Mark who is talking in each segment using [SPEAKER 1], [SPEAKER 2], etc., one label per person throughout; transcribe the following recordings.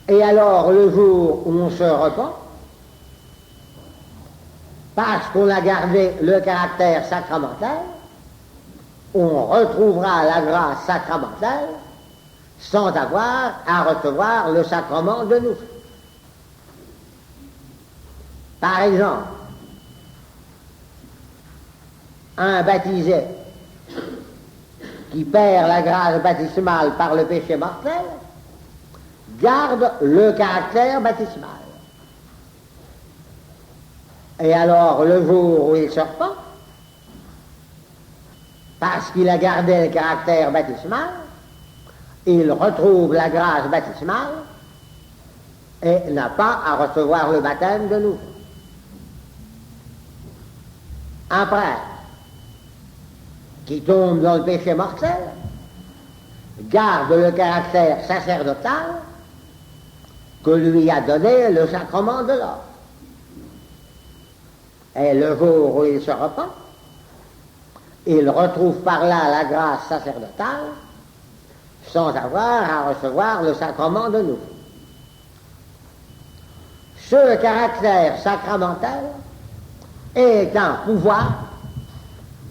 [SPEAKER 1] Et alors, le jour où on se repent, parce qu'on a gardé le caractère sacramentel, on retrouvera la grâce sacramentelle sans avoir à recevoir le sacrement de nous. Par exemple, un baptisé qui perd la grâce baptismale par le péché mortel garde le caractère baptismal. Et alors, le jour où il se repent, parce qu'il a gardé le caractère baptismal, il retrouve la grâce baptismale et n'a pas à recevoir le baptême de nouveau. Un prêtre qui tombe dans le péché mortel garde le caractère sacerdotal que lui a donné le sacrement de l'ordre. Et le jour où il se repent, il retrouve par là la grâce sacerdotale sans avoir à recevoir le sacrement de nouveau. Ce caractère sacramentel est un pouvoir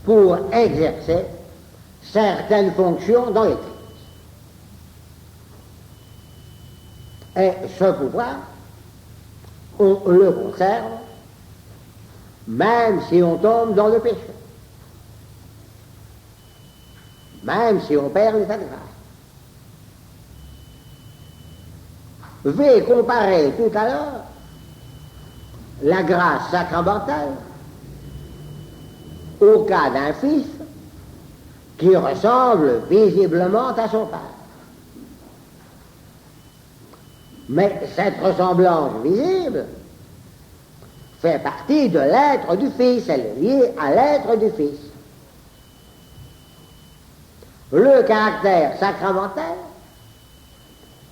[SPEAKER 1] pour exercer certaines fonctions dans l'Église. Et ce pouvoir, on le conserve même si on tombe dans le péché, même si on perd l'état de grâce. J'ai comparé tout à l'heure la grâce sacramentelle au cas d'un fils qui ressemble visiblement à son père. Mais cette ressemblance visible fait partie de l'être du Fils, elle est liée à l'être du Fils. Le caractère sacramentel,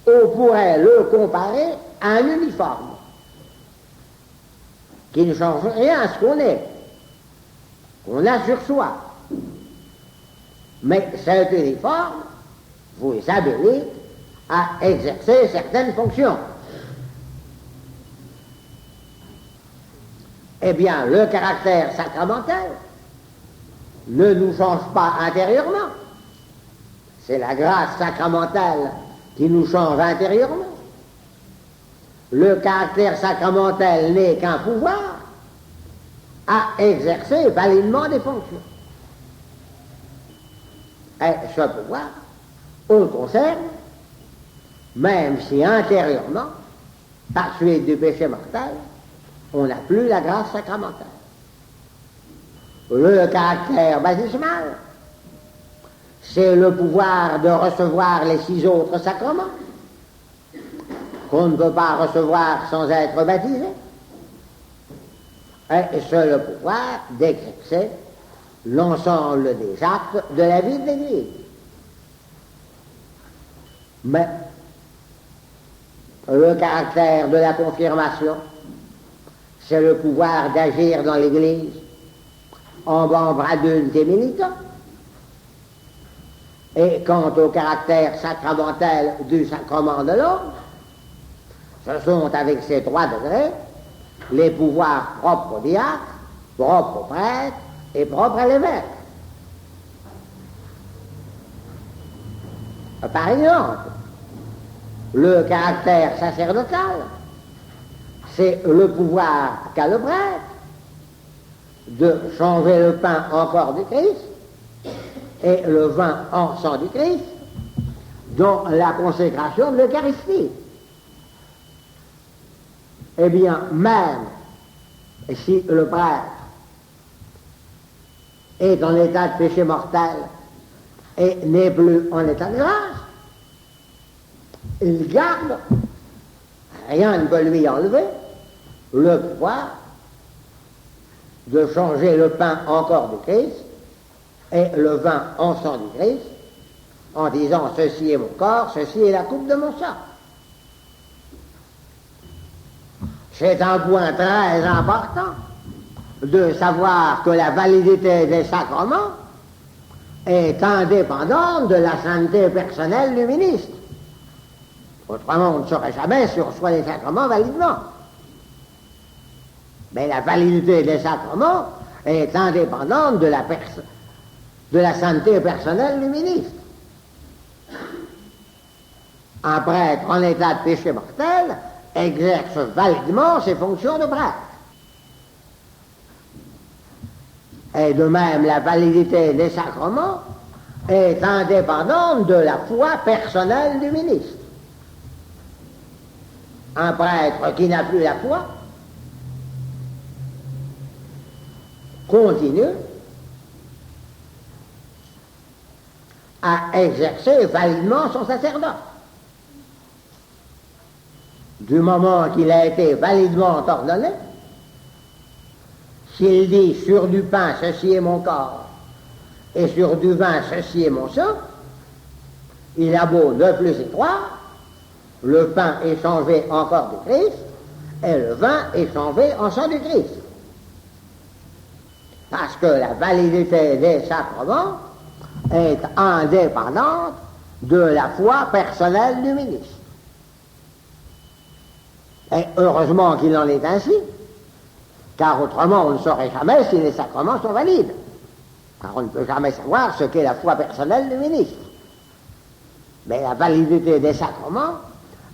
[SPEAKER 1] on pourrait le comparer à un uniforme qui ne change rien à ce qu'on est, qu'on a sur soi. Mais cet uniforme vous habilite à exercer certaines fonctions. Eh bien, le caractère sacramentel ne nous change pas intérieurement. C'est la grâce sacramentelle qui nous change intérieurement. Le caractère sacramentel n'est qu'un pouvoir à exercer validement des fonctions. Et ce pouvoir, on le conserve, même si intérieurement, par suite du péché mortel, on n'a plus la grâce sacramentelle. Le caractère baptismal, c'est le pouvoir de recevoir les 6 autres sacrements qu'on ne peut pas recevoir sans être baptisé. Et c'est le pouvoir d'exercer l'ensemble des actes de la vie de l'Église. Mais le caractère de la confirmation, c'est le pouvoir d'agir dans l'Église en membre adulte et militant. Et quant au caractère sacramentel du sacrement de l'ordre, ce sont avec ces 3 degrés les pouvoirs propres au diacre, propres au prêtre et propres à l'évêque. Par exemple, le caractère sacerdotal, c'est le pouvoir qu'a le prêtre de changer le pain en corps du Christ et le vin en sang du Christ dans la consécration de l'Eucharistie. Eh bien, même si le prêtre est en état de péché mortel et n'est plus en état de grâce, il garde, rien ne peut lui enlever, le pouvoir de changer le pain en corps du Christ et le vin en sang du Christ, en disant ceci est mon corps, ceci est la coupe de mon sang. C'est un point très important de savoir que la validité des sacrements est indépendante de la sainteté personnelle du ministre. Autrement, on ne saurait jamais si on reçoit les sacrements validement. Mais la validité des sacrements est indépendante de la sainteté personnelle du ministre. Un prêtre en état de péché mortel exerce validement ses fonctions de prêtre. Et de même, la validité des sacrements est indépendante de la foi personnelle du ministre. Un prêtre qui n'a plus la foi continue à exercer validement son sacerdoce. Du moment qu'il a été validement ordonné, s'il dit sur du pain ceci est mon corps et sur du vin ceci est mon sang, il a beau ne plus y croire, le pain est changé en corps du Christ et le vin est changé en sang du Christ. Parce que la validité des sacrements est indépendante de la foi personnelle du ministre. Et heureusement qu'il en est ainsi, car autrement on ne saurait jamais si les sacrements sont valides. Car on ne peut jamais savoir ce qu'est la foi personnelle du ministre. Mais la validité des sacrements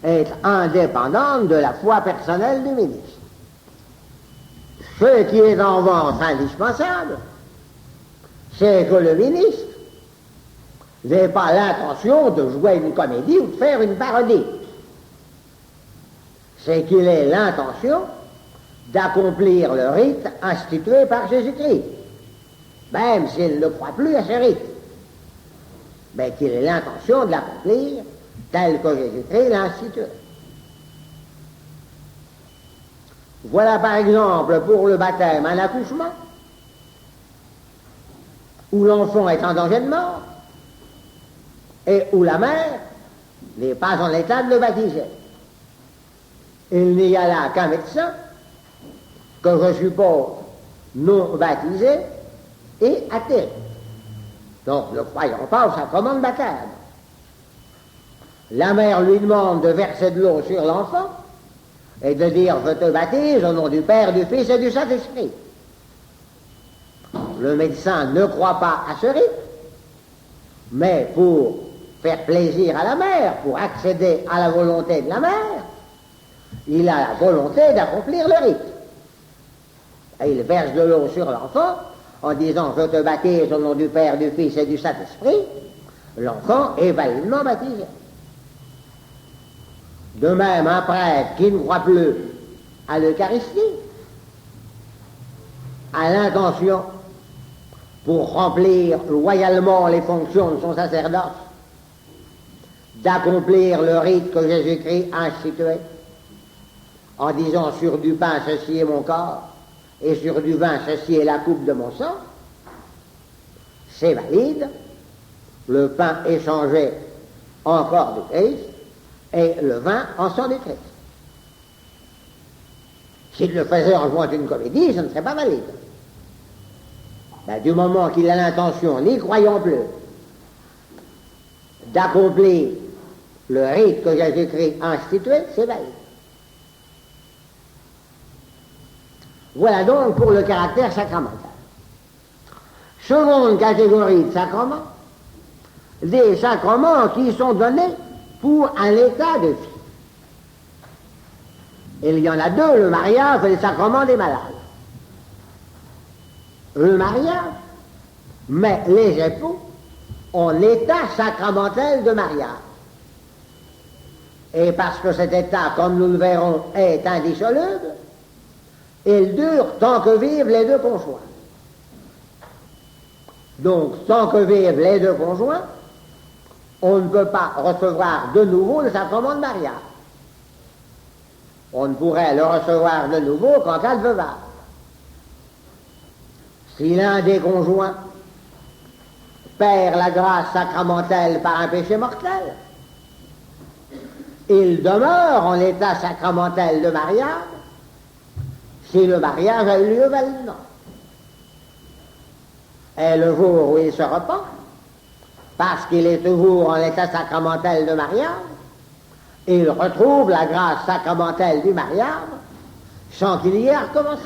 [SPEAKER 1] est indépendante de la foi personnelle du ministre. Ce qui est en revanche indispensable, c'est que le ministre n'ait pas l'intention de jouer une comédie ou de faire une parodie. C'est qu'il ait l'intention d'accomplir le rite institué par Jésus-Christ, même s'il ne croit plus à ce rite, mais qu'il ait l'intention de l'accomplir tel que Jésus-Christ l'a institué. Voilà par exemple pour le baptême un accouchement où l'enfant est en danger de mort et où la mère n'est pas en état de le baptiser. Il n'y a là qu'un médecin que je suppose non baptisé et athée, donc ne croyant pas au sacrement de baptême. La mère lui demande de verser de l'eau sur l'enfant et de dire « Je te baptise au nom du Père, du Fils et du Saint-Esprit ». Le médecin ne croit pas à ce rite, mais pour faire plaisir à la mère, pour accéder à la volonté de la mère, il a la volonté d'accomplir le rite. Et il verse de l'eau sur l'enfant en disant « Je te baptise au nom du Père, du Fils et du Saint-Esprit ». L'enfant est validement baptisé. De même, un prêtre qui ne croit plus à l'Eucharistie a l'intention, pour remplir loyalement les fonctions de son sacerdoce, d'accomplir le rite que Jésus-Christ a institué, en disant « Sur du pain, ceci est mon corps, et sur du vin, ceci est la coupe de mon sang », c'est valide, le pain est changé en corps du Christ, et le vin en sang du Christ. S'il le faisait en jouant une comédie, ce ne serait pas valide. Ben, du moment qu'il a l'intention, n'y croyant plus, d'accomplir le rite que Jésus-Christ a institué, c'est valide. Voilà donc pour le caractère sacramental. Seconde catégorie de sacrements, des sacrements qui sont donnés pour un état de vie. Il y en a deux, le mariage et le sacrement des malades. Le mariage met les époux en état sacramentel de mariage. Et parce que cet état, comme nous le verrons, est indissoluble, il dure tant que vivent les deux conjoints. Donc, tant que vivent les deux conjoints, on ne peut pas recevoir de nouveau le sacrement de mariage. On ne pourrait le recevoir de nouveau qu'en cas de veuvage. Si l'un des conjoints perd la grâce sacramentelle par un péché mortel, il demeure en état sacramentel de mariage si le mariage a eu lieu validement. Et le jour où il se repent, parce qu'il est toujours en état sacramentel de mariage, Et il retrouve la grâce sacramentelle du mariage sans qu'il y ait à recommencer.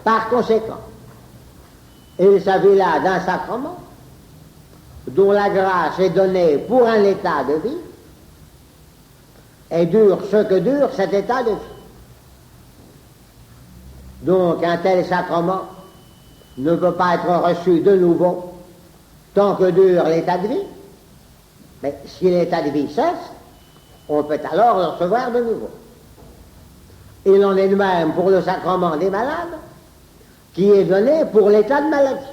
[SPEAKER 1] Par conséquent, il s'agit là d'un sacrement dont la grâce est donnée pour un état de vie et dure ce que dure cet état de vie. Donc un tel sacrement ne peut pas être reçu de nouveau tant que dure l'état de vie, mais si l'état de vie cesse, on peut alors le recevoir de nouveau. Il en est de même pour le sacrement des malades, qui est donné pour l'état de maladie.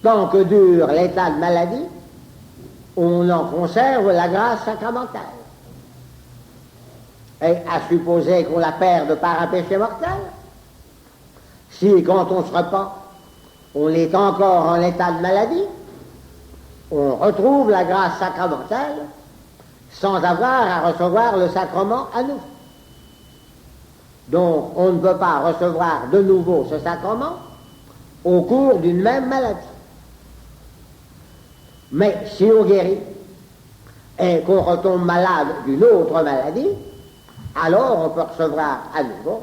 [SPEAKER 1] Tant que dure l'état de maladie, on en conserve la grâce sacramentale. Et à supposer qu'on la perde par un péché mortel, si quand on se repent, on est encore en état de maladie, on retrouve la grâce sacramentelle sans avoir à recevoir le sacrement à nouveau. Donc on ne peut pas recevoir de nouveau ce sacrement au cours d'une même maladie. Mais si on guérit et qu'on retombe malade d'une autre maladie, alors on peut recevoir à nouveau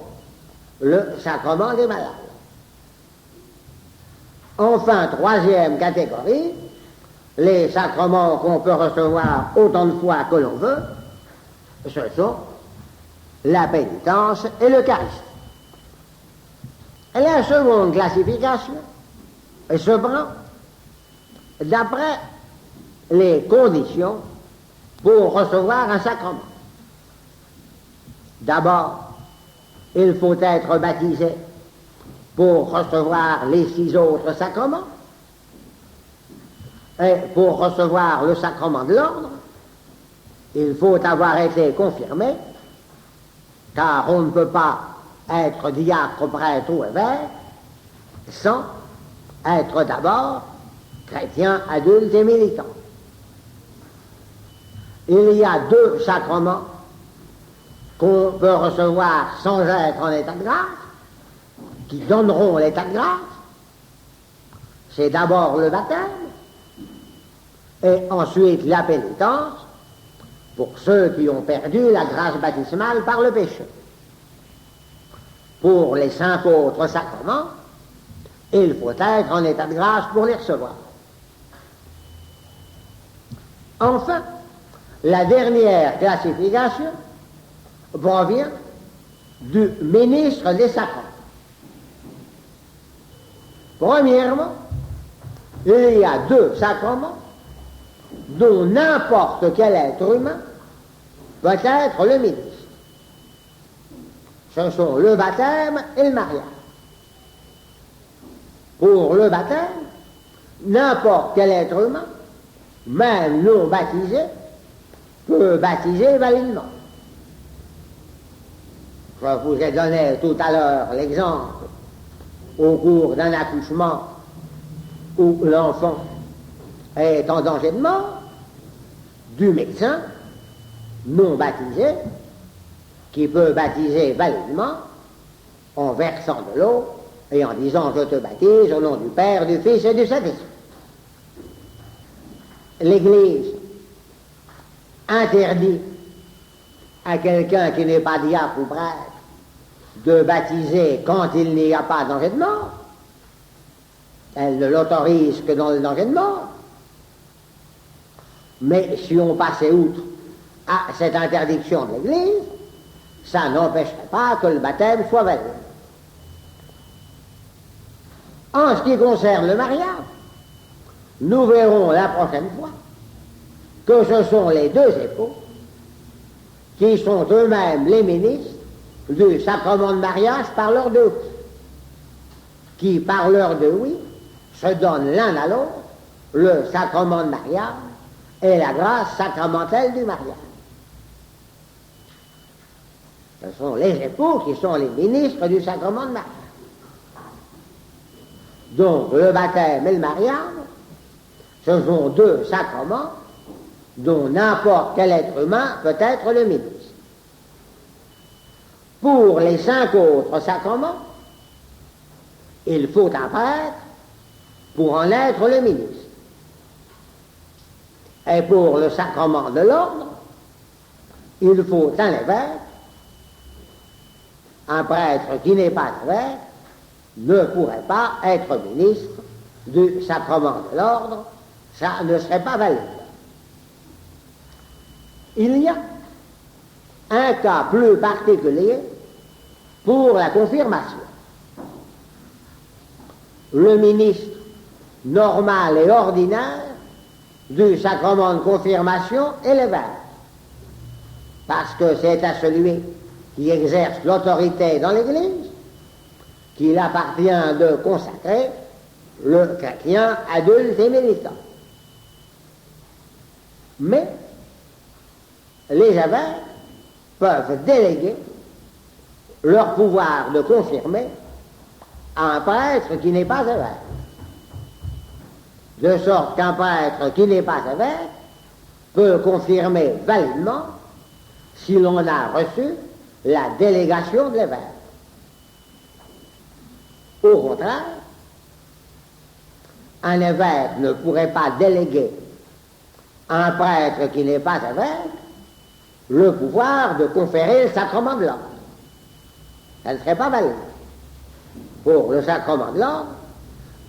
[SPEAKER 1] le sacrement des malades. Enfin, troisième catégorie, les sacrements qu'on peut recevoir autant de fois que l'on veut, ce sont la pénitence et l'Eucharistie. Et la seconde classification se prend d'après les conditions pour recevoir un sacrement. D'abord, il faut être baptisé pour recevoir les 6 autres sacrements. Et pour recevoir le sacrement de l'ordre, il faut avoir été confirmé, car on ne peut pas être diacre, prêtre ou évêque sans être d'abord chrétien adulte et militant. Il y a 2 sacrements qu'on peut recevoir sans être en état de grâce, qui donneront l'état de grâce. C'est d'abord le baptême, et ensuite la pénitence, pour ceux qui ont perdu la grâce baptismale par le péché. Pour les 5 autres sacrements, il faut être en état de grâce pour les recevoir. Enfin, la dernière classification provient du ministre des sacrements. Premièrement, il y a 2 sacrements dont n'importe quel être humain peut être le ministre. Ce sont le baptême et le mariage. Pour le baptême, n'importe quel être humain, même non baptisé, peut baptiser validement. Je vous ai donné tout à l'heure l'exemple au cours d'un accouchement où l'enfant est en danger de mort, du médecin non baptisé qui peut baptiser validement en versant de l'eau et en disant « Je te baptise au nom du Père, du Fils et du Saint-Esprit ». L'Église interdit à quelqu'un qui n'est pas diacre ou prêtre de baptiser quand il n'y a pas danger de mort. Elle ne l'autorise que dans le danger de mort. Mais si on passait outre à cette interdiction de l'Église, ça n'empêcherait pas que le baptême soit valide. En ce qui concerne le mariage, nous verrons la prochaine fois que ce sont les 2 époux qui sont eux-mêmes les ministres du sacrement de mariage par leur 2 oui, qui par leur 2 oui se donnent l'un à l'autre le sacrement de mariage et la grâce sacramentelle du mariage. Ce sont les époux qui sont les ministres du sacrement de mariage. Donc le baptême et le mariage, ce sont 2 sacrements dont n'importe quel être humain peut être le ministre. Pour les 5 autres sacrements, il faut un prêtre pour en être le ministre. Et pour le sacrement de l'ordre, il faut un évêque. Un prêtre qui n'est pas évêque ne pourrait pas être ministre du sacrement de l'ordre, ça ne serait pas valide. Il y a un cas plus particulier pour la confirmation. Le ministre normal et ordinaire du sacrement de confirmation est l'évêque, parce que c'est à celui qui exerce l'autorité dans l'Église qu'il appartient de consacrer le chrétien adulte et militant. Mais les évêques peuvent déléguer leur pouvoir de confirmer à un prêtre qui n'est pas évêque. De sorte qu'un prêtre qui n'est pas évêque peut confirmer validement si l'on a reçu la délégation de l'évêque. Au contraire, un évêque ne pourrait pas déléguer à un prêtre qui n'est pas évêque le pouvoir de conférer le sacrement de l'ordre. Ça ne serait pas valide. Pour le sacrement de l'ordre,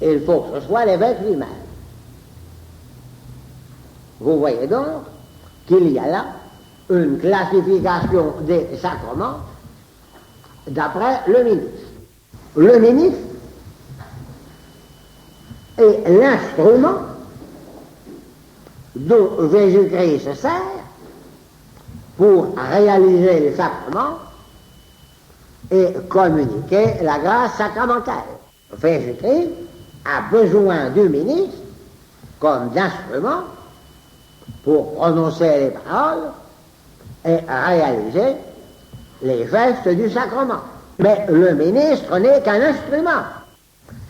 [SPEAKER 1] il faut que ce soit l'évêque lui-même. Vous voyez donc qu'il y a là une classification des sacrements d'après le ministre. Le ministre est l'instrument dont Jésus-Christ se sert pour réaliser les sacrements et communiquer la grâce sacramentale. Jésus-Christ a besoin du ministre comme d'instrument pour prononcer les paroles et réaliser les gestes du sacrement. Mais le ministre n'est qu'un instrument.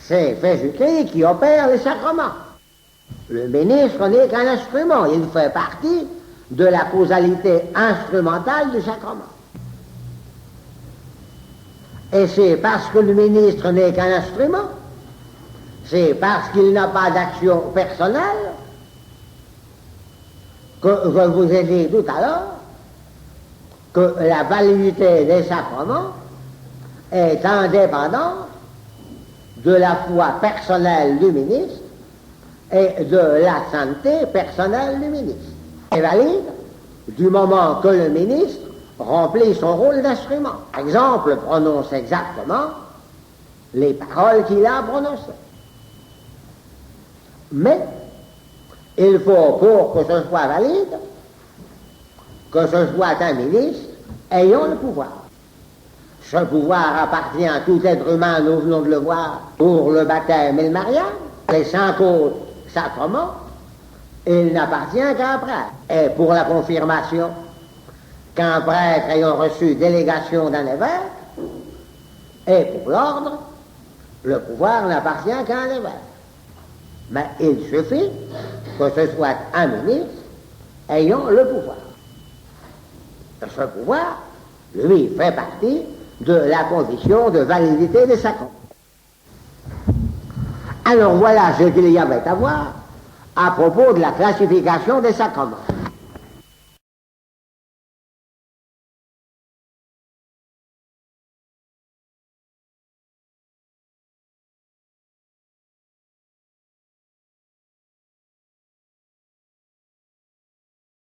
[SPEAKER 1] C'est Jésus-Christ qui opère les sacrements. Le ministre n'est qu'un instrument. Il fait partie de la causalité instrumentale du sacrement. Et c'est parce que le ministre n'est qu'un instrument, c'est parce qu'il n'a pas d'action personnelle, que je vous ai dit tout à l'heure que la validité des sacrements est indépendante de la foi personnelle du ministre et de la sainteté personnelle du ministre. Elle est valide du moment que le ministre remplit son rôle d'instrument. Par exemple, prononce exactement les paroles qu'il a prononcées. Mais il faut, pour que ce soit valide, que ce soit un ministre ayant le pouvoir. Ce pouvoir appartient à tout être humain, nous venons de le voir, pour le baptême et le mariage, les 5 autres sacrements, il n'appartient qu'à un prêtre. Et pour la confirmation, qu'un prêtre ayant reçu délégation d'un évêque, et pour l'ordre, le pouvoir n'appartient qu'à un évêque. Mais il suffit que ce soit un ministre ayant le pouvoir. Ce pouvoir, lui, fait partie de la condition de validité des sacrements. Alors voilà ce qu'il y avait à voir à propos de la classification des sacrements.